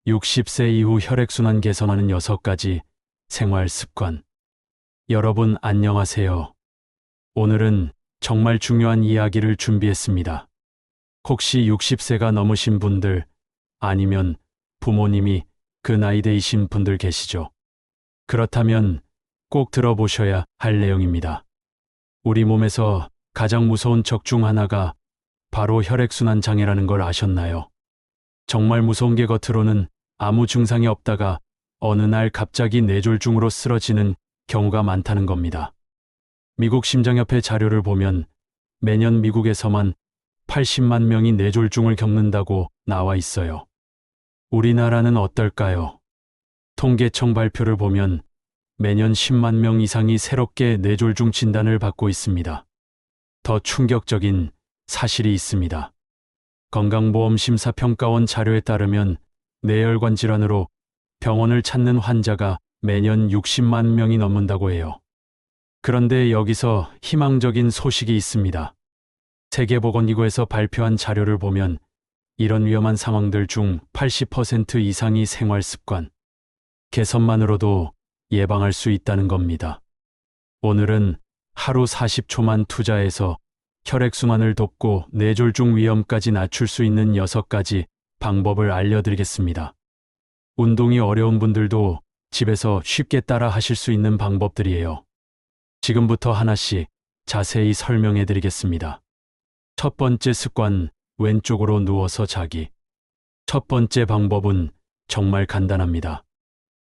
60세 이후 혈액순환 개선하는 6가지 생활 습관. 여러분 안녕하세요. 오늘은 정말 중요한 이야기를 준비했습니다. 혹시 60세가 넘으신 분들 아니면 부모님이 그 나이대이신 분들 계시죠? 그렇다면 꼭 들어보셔야 할 내용입니다. 우리 몸에서 가장 무서운 적 중 하나가 바로 혈액순환 장애라는 걸 아셨나요? 정말 무서운 게 겉으로는 아무 증상이 없다가 어느 날 갑자기 뇌졸중으로 쓰러지는 경우가 많다는 겁니다. 미국 심장협회 자료를 보면 매년 미국에서만 80만 명이 뇌졸중을 겪는다고 나와 있어요. 우리나라는 어떨까요? 통계청 발표를 보면 매년 10만 명 이상이 새롭게 뇌졸중 진단을 받고 있습니다. 더 충격적인 사실이 있습니다. 건강보험심사평가원 자료에 따르면 뇌혈관 질환으로 병원을 찾는 환자가 매년 60만 명이 넘는다고 해요. 그런데 여기서 희망적인 소식이 있습니다. 세계보건기구에서 발표한 자료를 보면 이런 위험한 상황들 중 80% 이상이 생활습관 개선만으로도 예방할 수 있다는 겁니다. 오늘은 하루 40초만 투자해서 혈액순환을 돕고 뇌졸중 위험까지 낮출 수 있는 6가지 방법을 알려드리겠습니다. 운동이 어려운 분들도 집에서 쉽게 따라 하실 수 있는 방법들이에요. 지금부터 하나씩 자세히 설명해 드리겠습니다. 첫 번째 습관, 왼쪽으로 누워서 자기. 첫 번째 방법은 정말 간단합니다.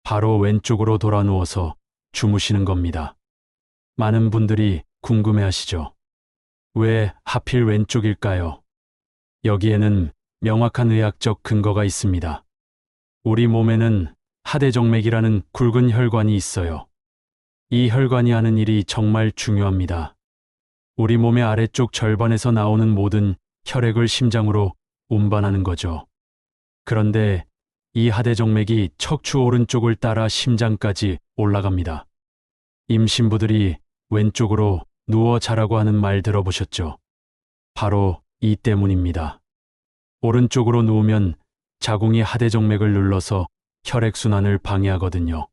바로 왼쪽으로 돌아 누워서 주무시는 겁니다. 많은 분들이 궁금해 하시죠? 왜 하필 왼쪽일까요? 여기에는 명확한 의학적 근거가 있습니다. 우리 몸에는 하대정맥이라는 굵은 혈관이 있어요. 이 혈관이 하는 일이 정말 중요합니다. 우리 몸의 아래쪽 절반에서 나오는 모든 혈액을 심장으로 운반하는 거죠. 그런데 이 하대정맥이 척추 오른쪽을 따라 심장까지 올라갑니다. 임신부들이 왼쪽으로 누워 자라고 하는 말 들어보셨죠? 바로 이 때문입니다. 오른쪽으로 누우면 자궁이 하대정맥을 눌러서 혈액순환을 방해하거든요.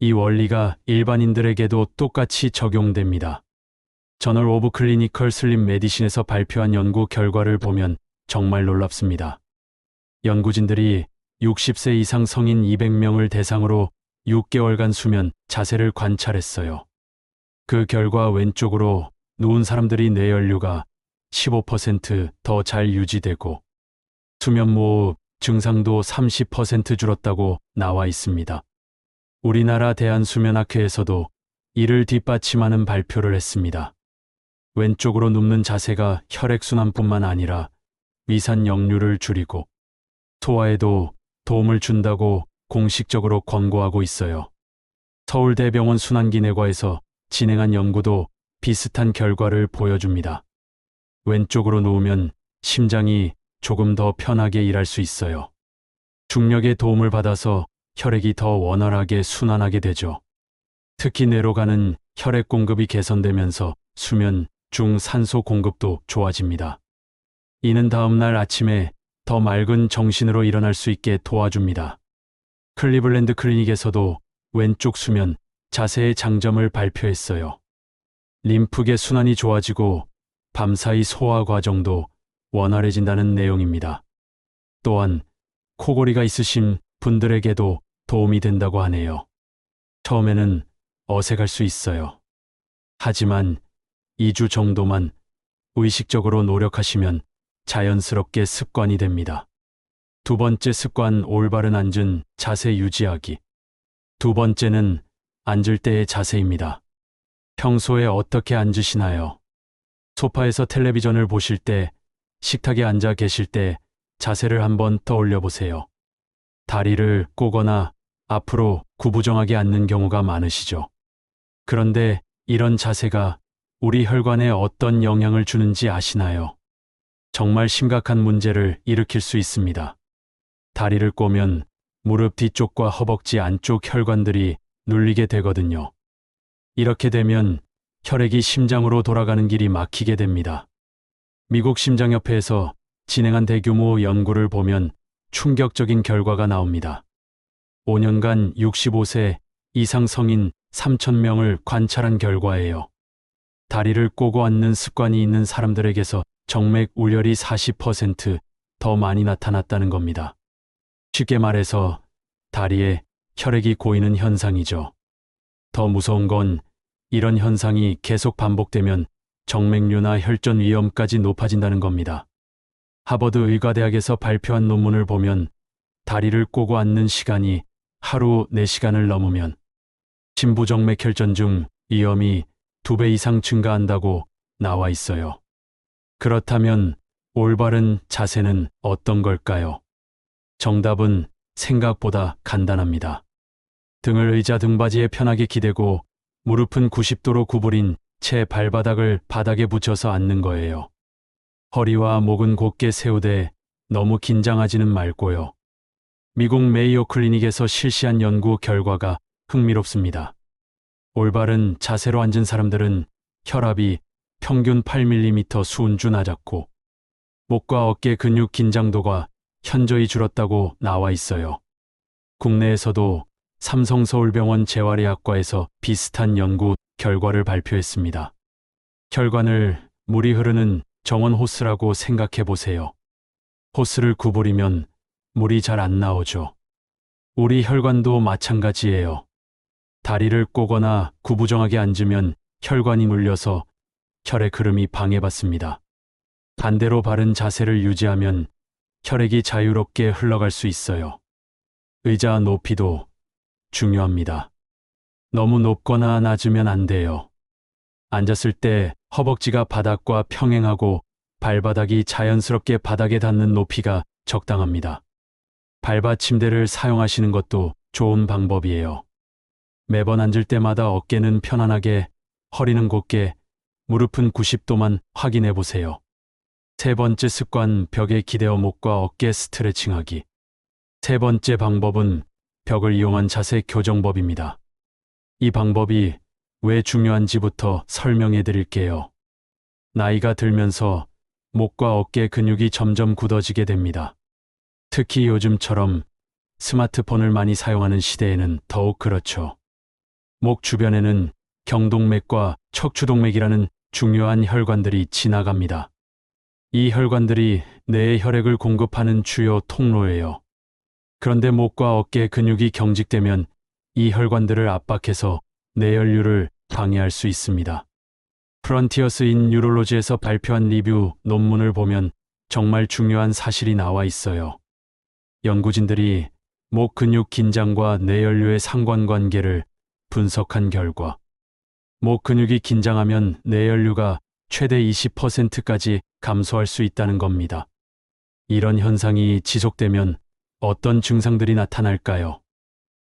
이 원리가 일반인들에게도 똑같이 적용됩니다. 저널 오브 클리니컬 슬립 메디신에서 발표한 연구 결과를 보면 정말 놀랍습니다. 연구진들이 60세 이상 성인 200명을 대상으로 6개월간 수면 자세를 관찰했어요. 그 결과 왼쪽으로 누운 사람들이 뇌연류가 15% 잘 유지되고 수면무호흡 증상도 30% 줄었다고 나와 있습니다. 우리나라 대한수면학회에서도 이를 뒷받침하는 발표를 했습니다. 왼쪽으로 눕는 자세가 혈액순환뿐만 아니라 위산 역류를 줄이고 소화에도 도움을 준다고 공식적으로 권고하고 있어요. 서울대병원 순환기내과에서 진행한 연구도 비슷한 결과를 보여줍니다. 왼쪽으로 누우면 심장이 조금 더 편하게 일할 수 있어요. 중력의 도움을 받아서 혈액이 더 원활하게 순환하게 되죠. 특히 뇌로 가는 혈액 공급이 개선되면서 수면 중 산소 공급도 좋아집니다. 이는 다음날 아침에 더 맑은 정신으로 일어날 수 있게 도와줍니다. 클리블랜드 클리닉에서도 왼쪽 수면 자세의 장점을 발표했어요. 림프계 순환이 좋아지고 밤사이 소화 과정도 원활해진다는 내용입니다. 또한 코골이가 있으신 분들에게도 도움이 된다고 하네요. 처음에는 어색할 수 있어요. 하지만 2주 정도만 의식적으로 노력하시면 자연스럽게 습관이 됩니다. 두 번째 습관, 올바른 앉은 자세 유지하기. 두 번째는 앉을 때의 자세입니다. 평소에 어떻게 앉으시나요? 소파에서 텔레비전을 보실 때, 식탁에 앉아 계실 때 자세를 한번 떠올려 보세요. 다리를 꼬거나 앞으로 구부정하게 앉는 경우가 많으시죠? 그런데 이런 자세가 우리 혈관에 어떤 영향을 주는지 아시나요? 정말 심각한 문제를 일으킬 수 있습니다. 다리를 꼬면 무릎 뒤쪽과 허벅지 안쪽 혈관들이 눌리게 되거든요. 이렇게 되면 혈액이 심장으로 돌아가는 길이 막히게 됩니다. 미국 심장협회에서 진행한 대규모 연구를 보면 충격적인 결과가 나옵니다. 5년간 65세 이상 성인 3,000명을 관찰한 결과예요. 다리를 꼬고 앉는 습관이 있는 사람들에게서 정맥 우열이 40% 더 많이 나타났다는 겁니다. 쉽게 말해서 다리에 혈액이 고이는 현상이죠. 더 무서운 건 이런 현상이 계속 반복되면 정맥류나 혈전 위험까지 높아진다는 겁니다. 하버드 의과대학에서 발표한 논문을 보면 다리를 꼬고 앉는 시간이 하루 4시간을 넘으면 심부정맥 혈전 중 위험이 2배 이상 증가한다고 나와 있어요. 그렇다면 올바른 자세는 어떤 걸까요? 정답은 생각보다 간단합니다. 등을 의자 등받이에 편하게 기대고 무릎은 90도로 구부린 채 발바닥을 바닥에 붙여서 앉는 거예요. 허리와 목은 곧게 세우되 너무 긴장하지는 말고요. 미국 메이오 클리닉에서 실시한 연구 결과가 흥미롭습니다. 올바른 자세로 앉은 사람들은 혈압이 평균 8mm 수은주 낮았고 목과 어깨 근육 긴장도가 현저히 줄었다고 나와 있어요. 국내에서도 삼성서울병원 재활의학과에서 비슷한 연구 결과를 발표했습니다. 혈관을 물이 흐르는 정원 호스라고 생각해 보세요. 호스를 구부리면 물이 잘 안 나오죠. 우리 혈관도 마찬가지예요. 다리를 꼬거나 구부정하게 앉으면 혈관이 물려서 혈액 흐름이 방해받습니다. 반대로 바른 자세를 유지하면 혈액이 자유롭게 흘러갈 수 있어요. 의자 높이도 중요합니다. 너무 높거나 낮으면 안 돼요. 앉았을 때 허벅지가 바닥과 평행하고 발바닥이 자연스럽게 바닥에 닿는 높이가 적당합니다. 발받침대를 사용하시는 것도 좋은 방법이에요. 매번 앉을 때마다 어깨는 편안하게, 허리는 곧게, 무릎은 90도만 확인해 보세요. 세 번째 습관, 벽에 기대어 목과 어깨 스트레칭하기. 세 번째 방법은 벽을 이용한 자세 교정법입니다. 이 방법이 왜 중요한지부터 설명해 드릴게요. 나이가 들면서 목과 어깨 근육이 점점 굳어지게 됩니다. 특히 요즘처럼 스마트폰을 많이 사용하는 시대에는 더욱 그렇죠. 목 주변에는 경동맥과 척추동맥이라는 중요한 혈관들이 지나갑니다. 이 혈관들이 뇌에 혈액을 공급하는 주요 통로예요. 그런데 목과 어깨 근육이 경직되면 이 혈관들을 압박해서 뇌혈류를 방해할 수 있습니다. 프런티어스 인 뉴롤로지에서 발표한 리뷰 논문을 보면 정말 중요한 사실이 나와 있어요. 연구진들이 목 근육 긴장과 뇌혈류의 상관관계를 분석한 결과 목 근육이 긴장하면 뇌혈류가 최대 20%까지 감소할 수 있다는 겁니다. 이런 현상이 지속되면 어떤 증상들이 나타날까요?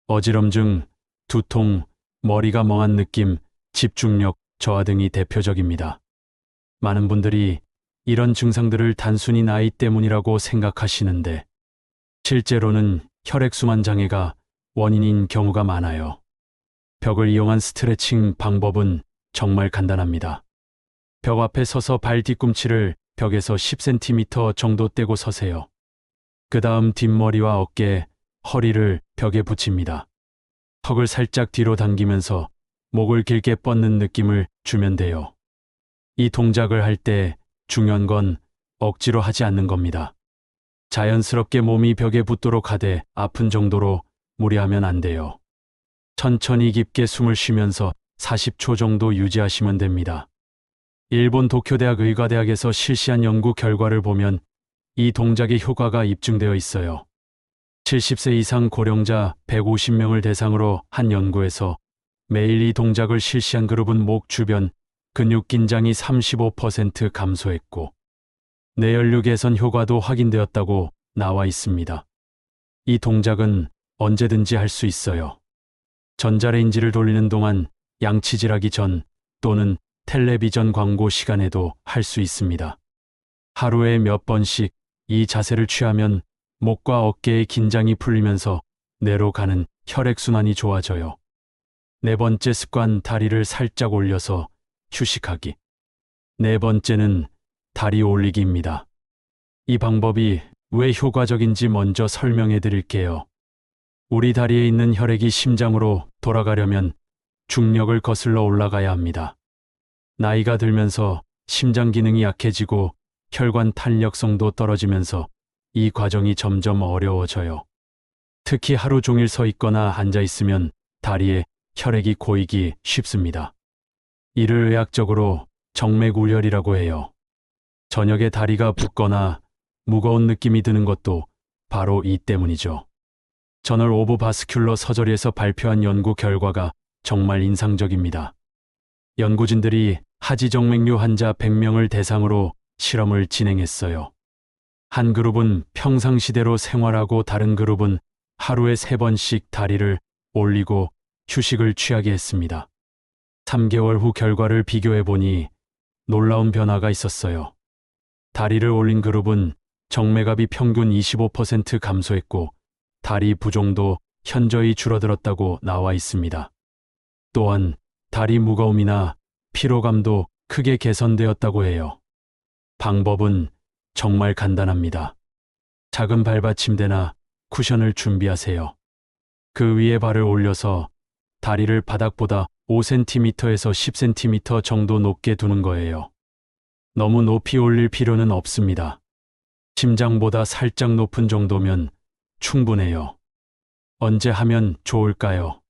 어지럼증, 두통, 머리가 멍한 느낌, 집중력 저하 등이 대표적입니다. 많은 분들이 이런 증상들을 단순히 나이 때문이라고 생각하시는데 실제로는 혈액순환 장애가 원인인 경우가 많아요. 벽을 이용한 스트레칭 방법은 정말 간단합니다. 벽 앞에 서서 발 뒤꿈치를 벽에서 10cm 정도 떼고 서세요. 그 다음 뒷머리와 어깨, 허리를 벽에 붙입니다. 턱을 살짝 뒤로 당기면서 목을 길게 뻗는 느낌을 주면 돼요. 이 동작을 할 때 중요한 건 억지로 하지 않는 겁니다. 자연스럽게 몸이 벽에 붙도록 하되 아픈 정도로 무리하면 안 돼요. 천천히 깊게 숨을 쉬면서 40초 정도 유지하시면 됩니다. 일본 도쿄대학 의과대학에서 실시한 연구 결과를 보면 이 동작의 효과가 입증되어 있어요. 70세 이상 고령자 150명을 대상으로 한 연구에서 매일 이 동작을 실시한 그룹은 목 주변 근육 긴장이 35% 감소했고 뇌혈류 개선 효과도 확인되었다고 나와 있습니다. 이 동작은 언제든지 할 수 있어요. 전자레인지를 돌리는 동안 양치질하기 전 또는 텔레비전 광고 시간에도 할 수 있습니다. 하루에 몇 번씩 이 자세를 취하면 목과 어깨의 긴장이 풀리면서 뇌로 가는 혈액순환이 좋아져요. 네 번째 습관, 다리를 살짝 올려서 휴식하기. 네 번째는 다리 올리기입니다. 이 방법이 왜 효과적인지 먼저 설명해 드릴게요. 우리 다리에 있는 혈액이 심장으로 돌아가려면 중력을 거슬러 올라가야 합니다. 나이가 들면서 심장 기능이 약해지고 혈관 탄력성도 떨어지면서 이 과정이 점점 어려워져요. 특히 하루 종일 서 있거나 앉아 있으면 다리에 혈액이 고이기 쉽습니다. 이를 의학적으로 정맥우혈이라고 해요. 저녁에 다리가 붓거나 무거운 느낌이 드는 것도 바로 이 때문이죠. 저널 오브 바스큘러 서저리에서 발표한 연구 결과가 정말 인상적입니다. 연구진들이 하지정맥류 환자 100명을 대상으로 실험을 진행했어요. 한 그룹은 평상시대로 생활하고 다른 그룹은 하루에 3번씩 다리를 올리고 휴식을 취하게 했습니다. 3개월 후 결과를 비교해 보니 놀라운 변화가 있었어요. 다리를 올린 그룹은 정맥압이 평균 25% 감소했고 다리 부종도 현저히 줄어들었다고 나와 있습니다. 또한 다리 무거움이나 피로감도 크게 개선되었다고 해요. 방법은 정말 간단합니다. 작은 발받침대나 쿠션을 준비하세요. 그 위에 발을 올려서 다리를 바닥보다 5cm에서 10cm 정도 높게 두는 거예요. 너무 높이 올릴 필요는 없습니다. 심장보다 살짝 높은 정도면 충분해요. 언제 하면 좋을까요?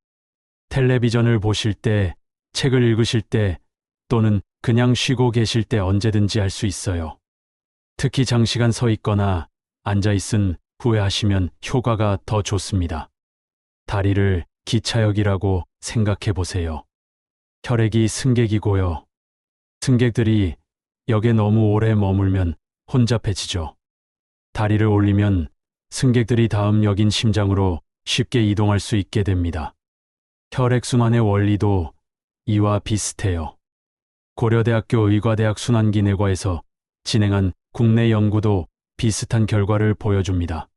텔레비전을 보실 때, 책을 읽으실 때, 또는 그냥 쉬고 계실 때 언제든지 할 수 있어요. 특히 장시간 서 있거나 앉아 있은 후에 하시면 효과가 더 좋습니다. 다리를 기차역이라고 생각해 보세요. 혈액이 승객이고요. 승객들이 역에 너무 오래 머물면 혼잡해지죠. 다리를 올리면 승객들이 다음 역인 심장으로 쉽게 이동할 수 있게 됩니다. 혈액순환의 원리도 이와 비슷해요. 고려대학교 의과대학 순환기내과에서 진행한 국내 연구도 비슷한 결과를 보여줍니다.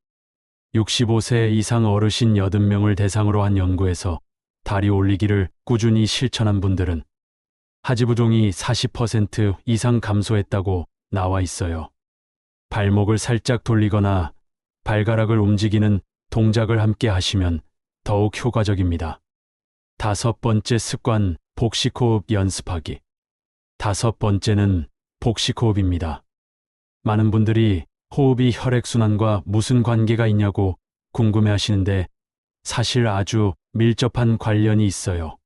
65세 이상 어르신 80명을 대상으로 한 연구에서 다리 올리기를 꾸준히 실천한 분들은 하지부종이 40% 이상 감소했다고 나와 있어요. 발목을 살짝 돌리거나 발가락을 움직이는 동작을 함께 하시면 더욱 효과적입니다. 5번째 습관, 복식호흡 연습하기. 5번째는 복식호흡입니다. 많은 분들이 호흡이 혈액순환과 무슨 관계가 있냐고 궁금해 하시는데 사실 아주 밀접한 관련이 있어요.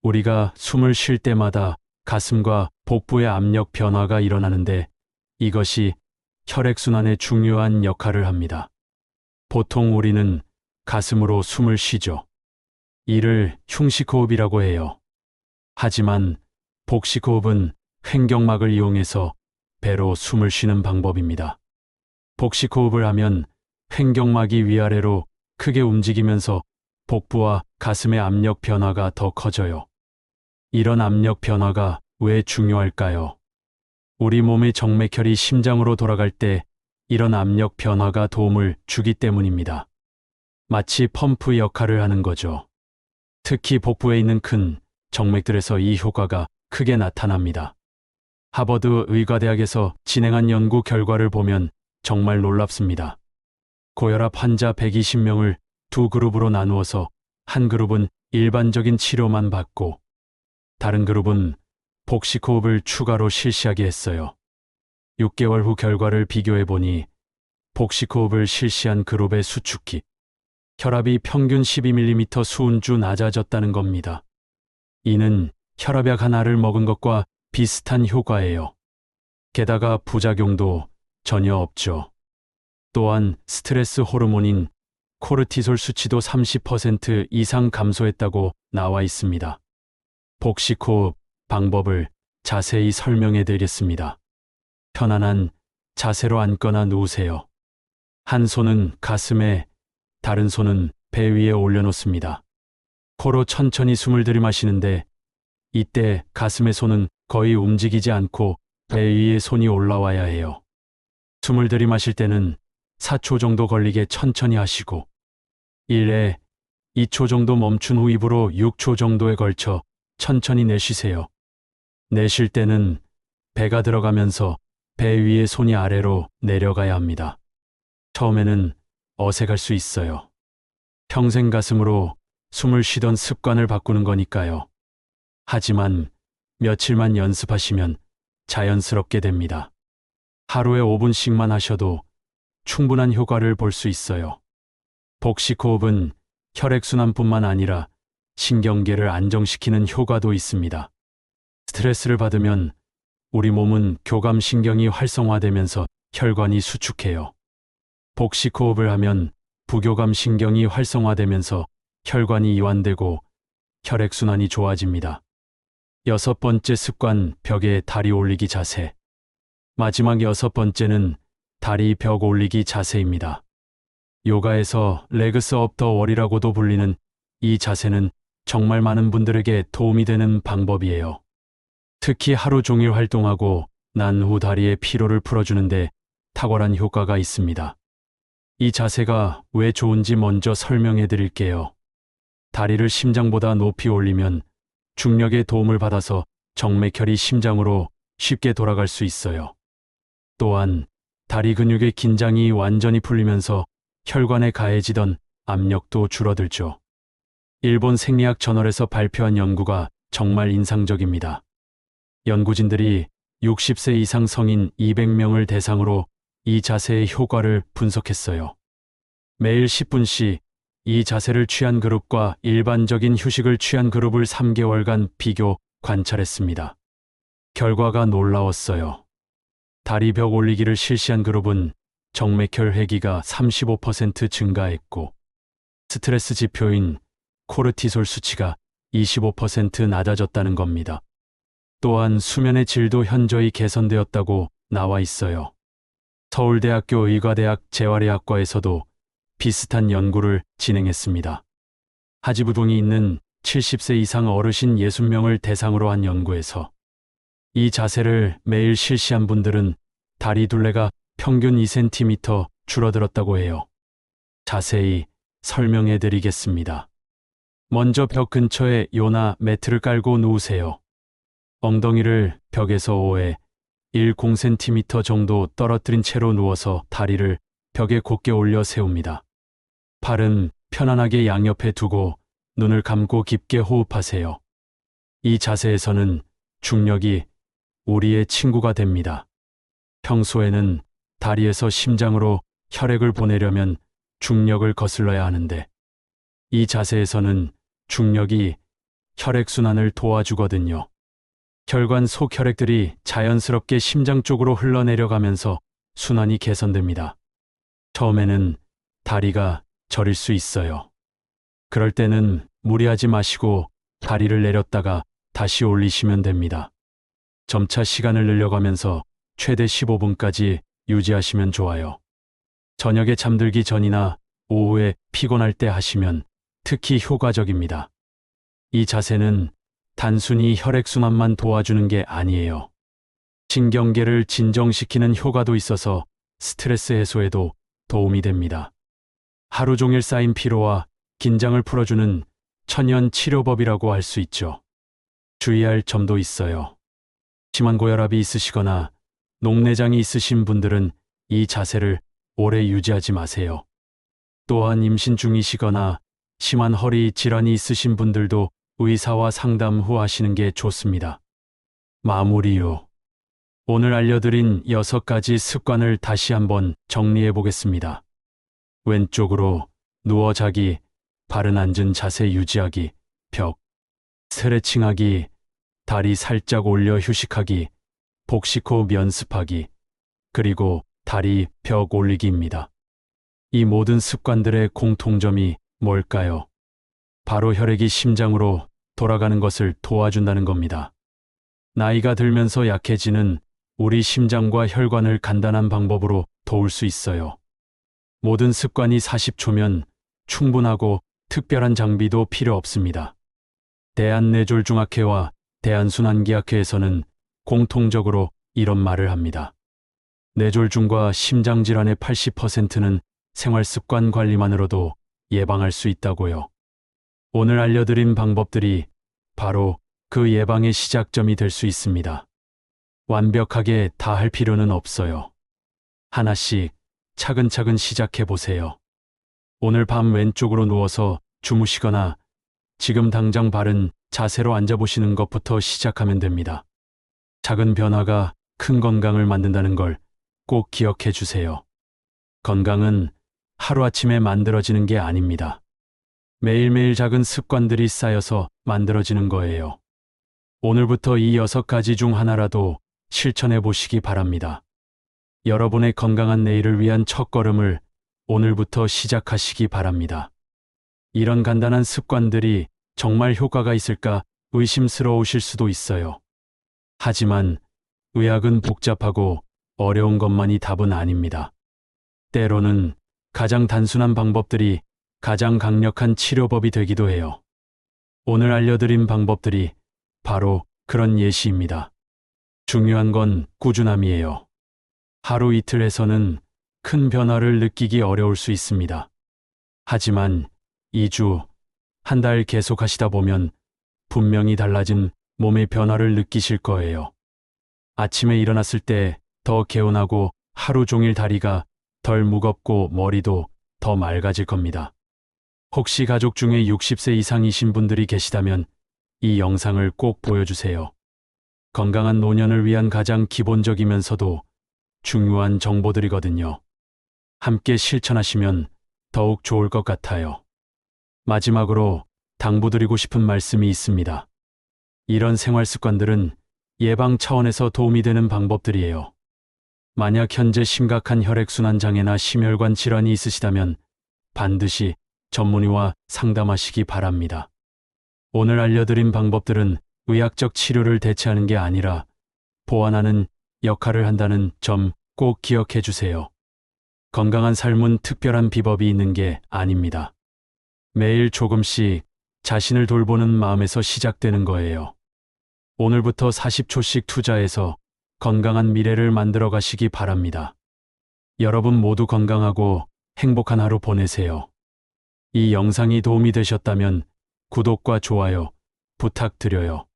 우리가 숨을 쉴 때마다 가슴과 복부의 압력 변화가 일어나는데 이것이 혈액순환에 중요한 역할을 합니다. 보통 우리는 가슴으로 숨을 쉬죠. 이를 흉식호흡이라고 해요. 하지만 복식호흡은 횡격막을 이용해서 배로 숨을 쉬는 방법입니다. 복식호흡을 하면 횡격막이 위아래로 크게 움직이면서 복부와 가슴의 압력 변화가 더 커져요. 이런 압력 변화가 왜 중요할까요? 우리 몸의 정맥혈이 심장으로 돌아갈 때 이런 압력 변화가 도움을 주기 때문입니다. 마치 펌프 역할을 하는 거죠. 특히 복부에 있는 큰 정맥들에서 이 효과가 크게 나타납니다. 하버드 의과대학에서 진행한 연구 결과를 보면 정말 놀랍습니다. 고혈압 환자 120명을 두 그룹으로 나누어서 한 그룹은 일반적인 치료만 받고 다른 그룹은 복식호흡을 추가로 실시하게 했어요. 6개월 후 결과를 비교해 보니 복식호흡을 실시한 그룹의 수축기, 혈압이 평균 12mm 수은주 낮아졌다는 겁니다. 이는 혈압약 하나를 먹은 것과 비슷한 효과예요. 게다가 부작용도 전혀 없죠. 또한 스트레스 호르몬인 코르티솔 수치도 30% 이상 감소했다고 나와 있습니다. 복식호흡 방법을 자세히 설명해 드리겠습니다. 편안한 자세로 앉거나 누우세요. 한 손은 가슴에, 다른 손은 배 위에 올려놓습니다. 코로 천천히 숨을 들이마시는데 이때 가슴의 손은 거의 움직이지 않고 배 위에 손이 올라와야 해요. 숨을 들이마실 때는 4초 정도 걸리게 천천히 하시고 1에 2초 정도 멈춘 후 입으로 6초 정도에 걸쳐 천천히 내쉬세요. 내쉴 때는 배가 들어가면서 배 위에 손이 아래로 내려가야 합니다. 처음에는 어색할 수 있어요. 평생 가슴으로 숨을 쉬던 습관을 바꾸는 거니까요. 하지만 며칠만 연습하시면 자연스럽게 됩니다. 하루에 5분씩만 하셔도 충분한 효과를 볼 수 있어요. 복식호흡은 혈액순환뿐만 아니라 신경계를 안정시키는 효과도 있습니다. 스트레스를 받으면 우리 몸은 교감신경이 활성화되면서 혈관이 수축해요. 복식호흡을 하면 부교감신경이 활성화되면서 혈관이 이완되고 혈액순환이 좋아집니다. 6번째 습관, 벽에 다리 올리기 자세. 마지막 6번째는 다리 벽 올리기 자세입니다. 요가에서 레그스 업 더 월이라고도 불리는 이 자세는 정말 많은 분들에게 도움이 되는 방법이에요. 특히 하루 종일 활동하고 난 후 다리의 피로를 풀어주는데 탁월한 효과가 있습니다. 이 자세가 왜 좋은지 먼저 설명해 드릴게요. 다리를 심장보다 높이 올리면 중력의 도움을 받아서 정맥혈이 심장으로 쉽게 돌아갈 수 있어요. 또한 다리 근육의 긴장이 완전히 풀리면서 혈관에 가해지던 압력도 줄어들죠. 일본 생리학 저널에서 발표한 연구가 정말 인상적입니다. 연구진들이 60세 이상 성인 200명을 대상으로 이 자세의 효과를 분석했어요. 매일 10분씩 이 자세를 취한 그룹과 일반적인 휴식을 취한 그룹을 3개월간 비교 관찰했습니다. 결과가 놀라웠어요. 다리 벽 올리기를 실시한 그룹은 정맥혈 회기가 35% 증가했고 스트레스 지표인 코르티솔 수치가 25% 낮아졌다는 겁니다. 또한 수면의 질도 현저히 개선되었다고 나와 있어요. 서울대학교 의과대학 재활의학과에서도 비슷한 연구를 진행했습니다. 하지부종이 있는 70세 이상 어르신 60명을 대상으로 한 연구에서 이 자세를 매일 실시한 분들은 다리 둘레가 평균 2cm 줄어들었다고 해요. 자세히 설명해 드리겠습니다. 먼저 벽 근처에 요나 매트를 깔고 누우세요. 엉덩이를 벽에서 5에 10cm 정도 떨어뜨린 채로 누워서 다리를 벽에 곧게 올려 세웁니다. 팔은 편안하게 양옆에 두고 눈을 감고 깊게 호흡하세요. 이 자세에서는 중력이 우리의 친구가 됩니다. 평소에는 다리에서 심장으로 혈액을 보내려면 중력을 거슬러야 하는데 이 자세에서는 중력이 혈액순환을 도와주거든요. 혈관 속 혈액들이 자연스럽게 심장 쪽으로 흘러내려가면서 순환이 개선됩니다. 처음에는 다리가 저릴 수 있어요. 그럴 때는 무리하지 마시고 다리를 내렸다가 다시 올리시면 됩니다. 점차 시간을 늘려가면서 최대 15분까지 유지하시면 좋아요. 저녁에 잠들기 전이나 오후에 피곤할 때 하시면 특히 효과적입니다. 이 자세는 단순히 혈액순환만 도와주는 게 아니에요. 신경계를 진정시키는 효과도 있어서 스트레스 해소에도 도움이 됩니다. 하루 종일 쌓인 피로와 긴장을 풀어주는 천연 치료법이라고 할 수 있죠. 주의할 점도 있어요. 심한 고혈압이 있으시거나 녹내장이 있으신 분들은 이 자세를 오래 유지하지 마세요. 또한 임신 중이시거나 심한 허리 질환이 있으신 분들도 의사와 상담 후 하시는 게 좋습니다. 마무리요. 오늘 알려드린 6가지 습관을 다시 한번 정리해 보겠습니다. 왼쪽으로 누워 자기, 바른 앉은 자세 유지하기, 벽, 스트레칭하기, 다리 살짝 올려 휴식하기, 복식호흡 연습하기, 그리고 다리 벽 올리기입니다. 이 모든 습관들의 공통점이 뭘까요? 바로 혈액이 심장으로 돌아가는 것을 도와준다는 겁니다. 나이가 들면서 약해지는 우리 심장과 혈관을 간단한 방법으로 도울 수 있어요. 모든 습관이 40초면 충분하고 특별한 장비도 필요 없습니다. 대한뇌졸중학회와 대한순환기학회에서는 공통적으로 이런 말을 합니다. 뇌졸중과 심장질환의 80%는 생활습관 관리만으로도 예방할 수 있다고요. 오늘 알려드린 방법들이 바로 그 예방의 시작점이 될 수 있습니다. 완벽하게 다 할 필요는 없어요. 하나씩 차근차근 시작해 보세요. 오늘 밤 왼쪽으로 누워서 주무시거나 지금 당장 바른 자세로 앉아보시는 것부터 시작하면 됩니다. 작은 변화가 큰 건강을 만든다는 걸 꼭 기억해 주세요. 건강은 하루아침에 만들어지는 게 아닙니다. 매일매일 작은 습관들이 쌓여서 만들어지는 거예요. 오늘부터 이 6가지 중 하나라도 실천해 보시기 바랍니다. 여러분의 건강한 내일을 위한 첫걸음을 오늘부터 시작하시기 바랍니다. 이런 간단한 습관들이 정말 효과가 있을까 의심스러우실 수도 있어요. 하지만 의학은 복잡하고 어려운 것만이 답은 아닙니다. 때로는 가장 단순한 방법들이 가장 강력한 치료법이 되기도 해요. 오늘 알려드린 방법들이 바로 그런 예시입니다. 중요한 건 꾸준함이에요. 하루 이틀 해서는 큰 변화를 느끼기 어려울 수 있습니다. 하지만 2주, 한 달 계속 하시다 보면 분명히 달라진 몸의 변화를 느끼실 거예요. 아침에 일어났을 때 더 개운하고 하루 종일 다리가 덜 무겁고 머리도 더 맑아질 겁니다. 혹시 가족 중에 60세 이상이신 분들이 계시다면 이 영상을 꼭 보여주세요. 건강한 노년을 위한 가장 기본적이면서도 중요한 정보들이거든요. 함께 실천하시면 더욱 좋을 것 같아요. 마지막으로 당부드리고 싶은 말씀이 있습니다. 이런 생활 습관들은 예방 차원에서 도움이 되는 방법들이에요. 만약 현재 심각한 혈액순환 장애나 심혈관 질환이 있으시다면 반드시 전문의와 상담하시기 바랍니다. 오늘 알려드린 방법들은 의학적 치료를 대체하는 게 아니라 보완하는 역할을 한다는 점 꼭 기억해 주세요. 건강한 삶은 특별한 비법이 있는 게 아닙니다. 매일 조금씩 자신을 돌보는 마음에서 시작되는 거예요. 오늘부터 40초씩 투자해서 건강한 미래를 만들어 가시기 바랍니다. 여러분 모두 건강하고 행복한 하루 보내세요. 이 영상이 도움이 되셨다면 구독과 좋아요 부탁드려요.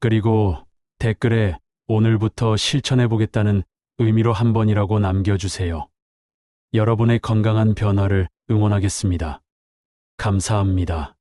그리고 댓글에 오늘부터 실천해 보겠다는 의미로 한 번이라고 남겨주세요. 여러분의 건강한 변화를 응원하겠습니다. 감사합니다.